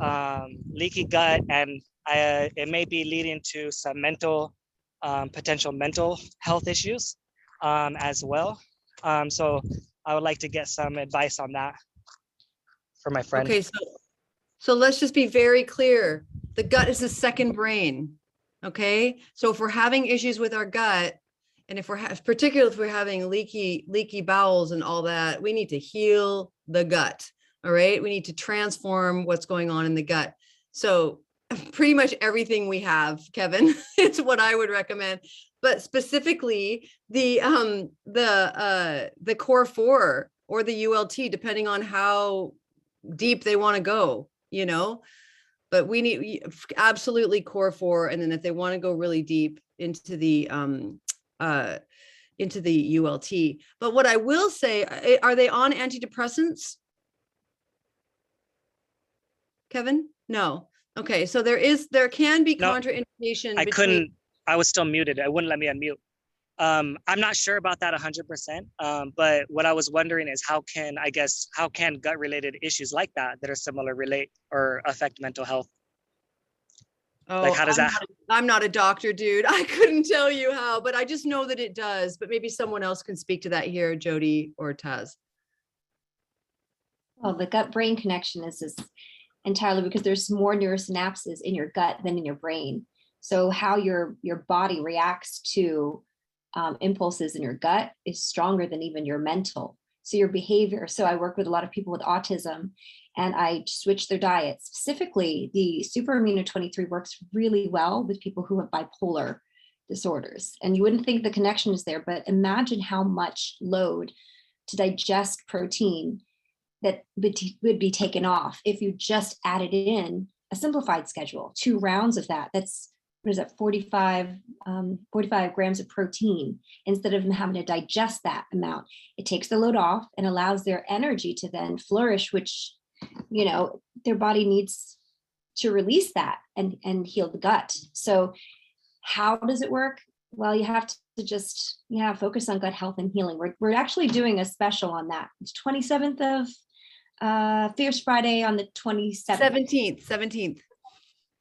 S15: leaky gut, and it may be leading to some potential mental health issues as well. So I would like to get some advice on that for my friend.
S1: Okay, so let's just be very clear. The gut is the second brain. Okay, so if we're having issues with our gut, and if particularly if we're having leaky bowels and all that, we need to heal the gut. All right, we need to transform what's going on in the gut. So pretty much everything we have, Kevin, it's what I would recommend. But specifically the core 4 or the ULT, depending on how deep they want to go, but we need absolutely core 4. And then if they want to go really deep into the ULT. But what I will say, are they on antidepressants? Kevin? No. Okay. So there can be contraindication.
S15: I was still muted. It wouldn't let me unmute. I'm not sure about that 100%. But what I was wondering is how can gut related issues like that are similar relate or affect mental health?
S1: Oh,
S15: like how does
S1: I'm not a doctor, dude. I couldn't tell you how, but I just know that it does. But maybe someone else can speak to that here, Jody or Taz.
S5: Well, the gut-brain connection is entirely because there's more neurosynapses in your gut than in your brain. So how your body reacts to impulses in your gut is stronger than even your mental. So your behavior. So I work with a lot of people with autism, and I switch their diets. Specifically, the Super Amino 23 works really well with people who have bipolar disorders. And you wouldn't think the connection is there, but imagine how much load to digest protein that would be taken off if you just added in a simplified schedule, 2 rounds of that. That's, what is that, 45 grams of protein, instead of them having to digest that amount. It takes the load off and allows their energy to then flourish, which, you know, their body needs to release that and heal the gut. So how does it work? Well, you have to just, focus on gut health and healing. We're actually doing a special on that. It's 27th of Fierce Friday on the 27th.
S1: 17th.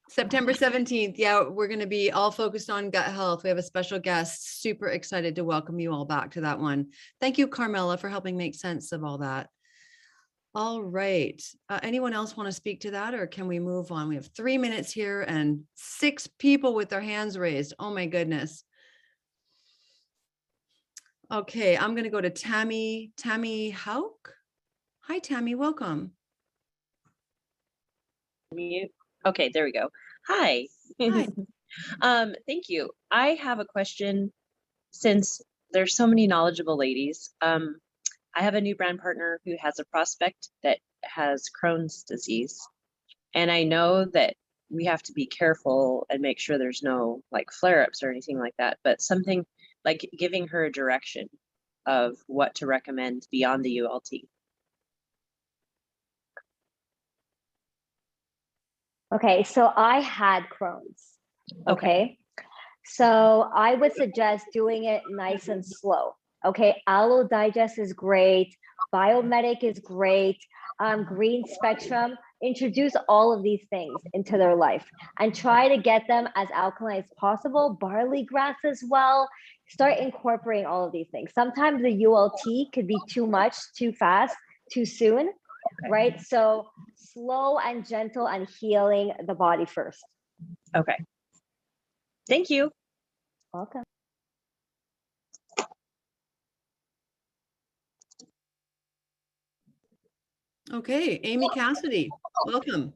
S1: September 17th. Yeah, we're going to be all focused on gut health. We have a special guest. Super excited to welcome you all back to that one. Thank you, Carmela, for helping make sense of all that. All right. Anyone else want to speak to that, or can we move on? We have 3 minutes here and 6 people with their hands raised. Oh my goodness. Okay, I'm going to go to Tammy Hauk. Hi, Tammy, welcome.
S16: Mute. Okay, there we go. Hi.
S1: Hi.
S16: Thank you. I have a question, since there's so many knowledgeable ladies. I have a new brand partner who has a prospect that has Crohn's disease. And I know that we have to be careful and make sure there's no like flare-ups or anything like that, but something like giving her a direction of what to recommend beyond the ULT.
S4: Okay, so I had Crohn's. Okay. So I would suggest doing it nice and slow. Okay, Aloe Digest is great. Biomedic is great. Green Spectrum. Introduce all of these things into their life and try to get them as alkaline as possible. Barley grass as well. Start incorporating all of these things. Sometimes the ULT could be too much, too fast, too soon, right? So slow and gentle and healing the body first.
S16: Okay. Thank you.
S4: Welcome.
S1: Okay, Amy Cassidy, welcome.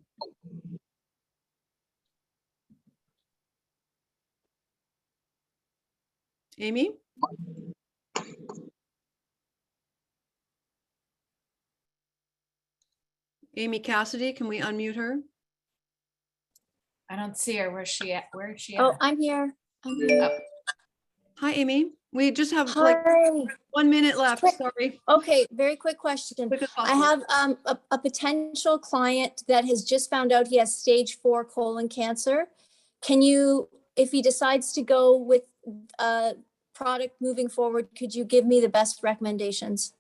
S1: Amy? Amy Cassidy, can we unmute her?
S2: I don't see her. Where's she at? Where is she at?
S17: Oh, I'm here.
S2: Oh.
S1: Hi, Amy. We just have
S17: Hi.
S1: like 1 minute left.
S17: Quick-
S1: Sorry.
S17: Okay, very quick question.
S1: Quick as
S17: I
S1: possible.
S17: have a potential client that has just found out he has stage 4 colon cancer. Can you, if he decides to go with a product moving forward, could you give me the best recommendations?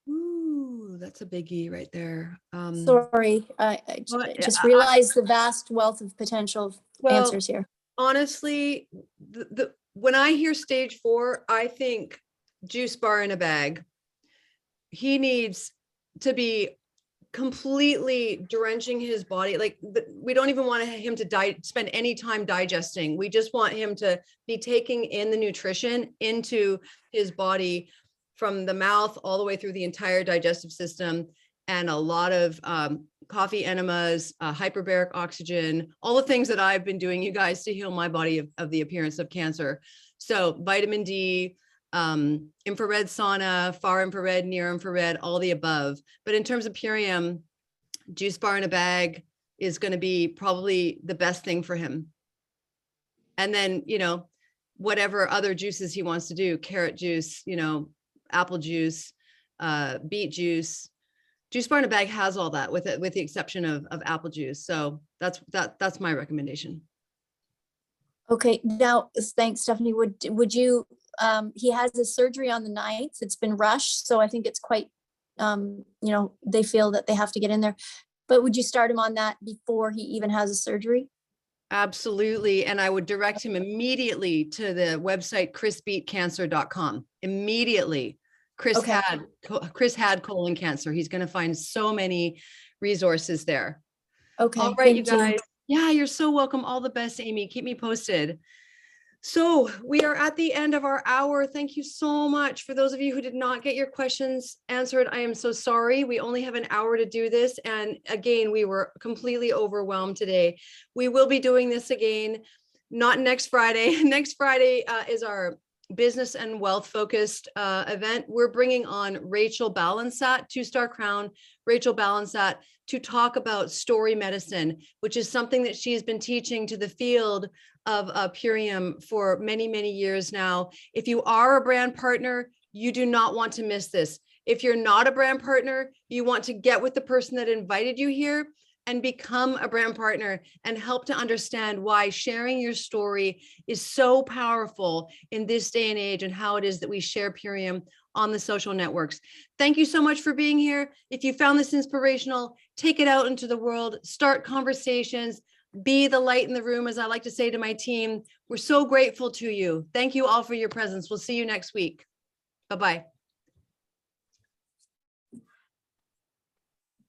S1: Ooh, that's a biggie right there.
S17: Sorry, I
S1: well,
S17: just realized the vast wealth of potential answers here.
S1: Honestly, when I hear stage 4, I think juice bar in a bag. He needs to be completely drenching his body. Like we don't even want him to spend any time digesting. We just want him to be taking in the nutrition into his body from the mouth all the way through the entire digestive system, and a lot of coffee enemas, hyperbaric oxygen, all the things that I've been doing, you guys, to heal my body of the appearance of cancer. So vitamin D, infrared sauna, far infrared, near infrared, all the above. But in terms of Purium, juice bar in a bag is going to be probably the best thing for him. And then, whatever other juices he wants to do, carrot juice, apple juice, beet juice. Juice bar in a bag has all that, with the exception of apple juice. So that's my recommendation.
S17: Okay, now, thanks, Stephanie. Would you, he has his surgery on the 9th. It's been rushed, so I think it's quite, they feel that they have to get in there. But would you start him on that before he even has a surgery?
S1: Absolutely. And I would direct him immediately to the website chrisbeatcancer.com. Immediately. Chris had colon cancer. He's going to find so many resources there.
S17: Okay.
S1: All right, you guys. Yeah, you're so welcome. All the best, Amy. Keep me posted. So we are at the end of our hour. Thank you so much. For those of you who did not get your questions answered, I am so sorry. We only have an hour to do this. And again, we were completely overwhelmed today. We will be doing this again, not next Friday. Next Friday is our business and wealth focused event. We're bringing on Rachel Balansat, 2-star crown, Rachel Balansat, to talk about story medicine, which is something that she has been teaching to the field of Purium for many, many years now. If you are a brand partner, you do not want to miss this. If you're not a brand partner, you want to get with the person that invited you here and become a brand partner and help to understand why sharing your story is so powerful in this day and age and how it is that we share Purium on the social networks. Thank you so much for being here. If you found this inspirational, take it out into the world, start conversations, be the light in the room, as I like to say to my team. We're so grateful to you. Thank you all for your presence. We'll see you next week. Bye-bye.